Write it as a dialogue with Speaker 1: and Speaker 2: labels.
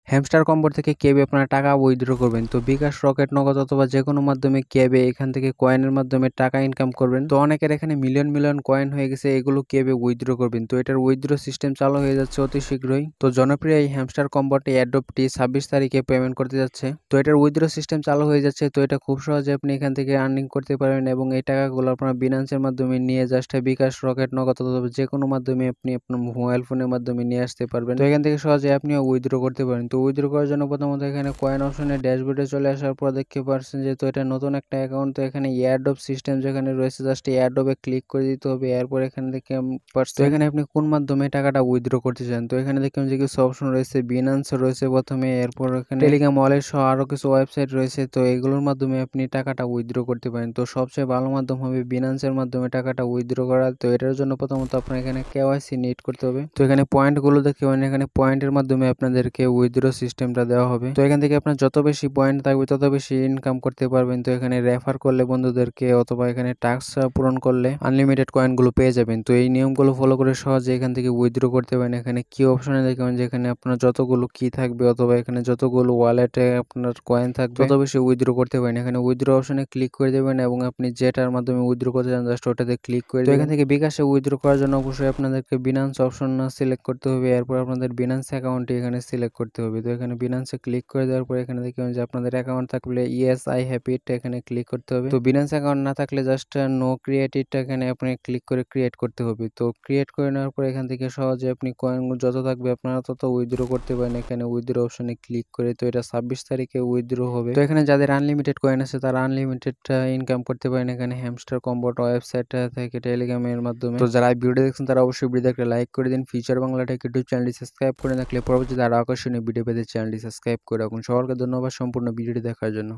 Speaker 1: Hamster combo থেকে কিভাবে আপনারা টাকা উইথড্র করবেন। তো বিকাশ, রকেট, নগদ অথবা যেকোনো মাধ্যমে কিভাবে এখান থেকে কয়েনের মাধ্যমে টাকা ইনকাম করবেন। তো অনেকের এখানে মিলিয়ন মিলিয়ন কয়েন হয়ে গেছে, এগুলো কিভাবে উইথড্র করবেন। তো এটার উইথড্র সিস্টেম চালু হয়ে যাচ্ছে অতি শীঘ্রই। তো জনপ্রিয় এই হ্যামস্টার কম্বোটি অ্যাডোবটি 26 তারিখে পেমেন্ট করতে যাচ্ছে। তো এটার উইথড্র সিস্টেম চালু হয়ে যাচ্ছে। তো এটা খুব সহজে আপনি এখান থেকে আর্নিং করতে পারবেন এবং এই টাকাগুলো আপনার বিনান্সের মাধ্যমে নিয়ে জাস্ট বিকাশ, রকেট, নগদ অথবা যেকোনো মাধ্যমে আপনি আপনার মোবাইল ফোনের মাধ্যমে নিয়ে আসতে পারবেন। তো এখান থেকে সহজে আপনিও উইথড্র করতে পারেন। তো উইথড্র করার জন্য প্রথমত এখানে কয়েন অপশনে ড্যাশবোর্ডে চলে আসার পর দেখতে পাচ্ছেন যেহেতু এটা নতুন একটা অ্যাকাউন্ট, তো এখানে এয়ারড্রপ সিস্টেম যেখানে রয়েছে জাস্ট এয়ারড্রপে ক্লিক করে দিতে হবে। এরপর এখানে দেখে পাচ্ছেন এখানে আপনি কোন মাধ্যমে টাকাটা উইথড্র করতে চান। তো এখানে দেখুন যে কিছু অপশন রয়েছে, বিনান্স রয়েছে প্রথমে, এরপর এখানে টেলিগ্রাম ওয়ালেট সহ আরো কিছু ওয়েবসাইট রয়েছে। তো এগুলোর মাধ্যমে আপনি টাকাটা উইথড্র করতে পারেন। তো সবচেয়ে ভালো মাধ্যম হবে বিনান্সের মাধ্যমে টাকাটা উইথড্র করা। তো এটার জন্য প্রথমত আপনার এখানে কেওয়াইসি নিট করতে হবে। তো এখানে পয়েন্টগুলো দেখতে পারেন, এখানে পয়েন্টের মাধ্যমে আপনাদেরকে উইথড্র সিস্টেমটা দেওয়া হবে। তো এখান থেকে আপনার যত বেশি পয়েন্ট থাকবে তত বেশি ইনকাম করতে পারবেন। তো এখানে রেফার করলে বন্ধুদেরকে অথবা এখানে টাস্ক পূরণ করলে আনলিমিটেড কয়েনগুলো পেয়ে যাবেন। তো এই নিয়মগুলো ফলো করে সহজে এখান থেকে উইথড্র করতে পারেন। এখানে কি অপশনে দেখবেন যে এখানে আপনার যতগুলো কি থাকবে অথবা এখানে যতগুলো ওয়ালেটে আপনার কয়েন থাকবে তত বেশি উইথড্র করতে পারেন। এখানে উইথড্র অপশনে ক্লিক করে দেবেন এবং আপনি যেটার মাধ্যমে উইথড্র করতে চান জাস্ট ওটাতে ক্লিক করে দেবেন। তো এখান থেকে বিকাশে উইথড্র করার জন্য অবশ্যই আপনাদেরকে বিনান্স অপশন সিলেক্ট করতে হবে। এরপর আপনাদের বিনান্স অ্যাকাউন্টটি এখানে সিলেক্ট করতে হবে। তো এখানে বিনান্সে ক্লিক করে দেওয়ার পর এখানে দেখবেন যে আপনাদের অ্যাকাউন্ট থাকলে ইয়েস আই হ্যাভ ইট এখানে ক্লিক করতে হবে। তো বিনান্স অ্যাকাউন্ট না থাকলে জাস্ট নো ক্রিয়েট ইট এখানে আপনি ক্লিক করে ক্রিয়েট করতে হবে। তো ক্রিয়েট করে নেওয়ার পর এখান থেকে সহজে আপনি কয়েনগুলো যত থাকবে আপনারা তত উইথড্র করতে পারেন। এখানে উইথড্র অপশনে ক্লিক করে, তো এটা 26 তারিখে উইথড্র হবে। তো এখানে যাদের আনলিমিটেড কয়েন আছে তারা আনলিমিটেড ইনকাম করতে পারেন এখানে হ্যামস্টার কম্বোট ওয়েবসাইট থেকে টেলিগ্রামের মাধ্যমে। তো যারা ভিডিও দেখছেন তারা অবশ্যই ভিডিও একটা লাইক করে দিন। ফিউচার বাংলা টেক ইউটিউব চ্যানেলটি সাবস্ক্রাইব করে রাখলে পরবর্তীতে আরো আকর্ষণীয় ভিডিও পেতে চ্যানেলটি সাবস্ক্রাইব করে রাখুন। সকলকে ধন্যবাদ সম্পূর্ণ ভিডিওটি দেখার জন্য।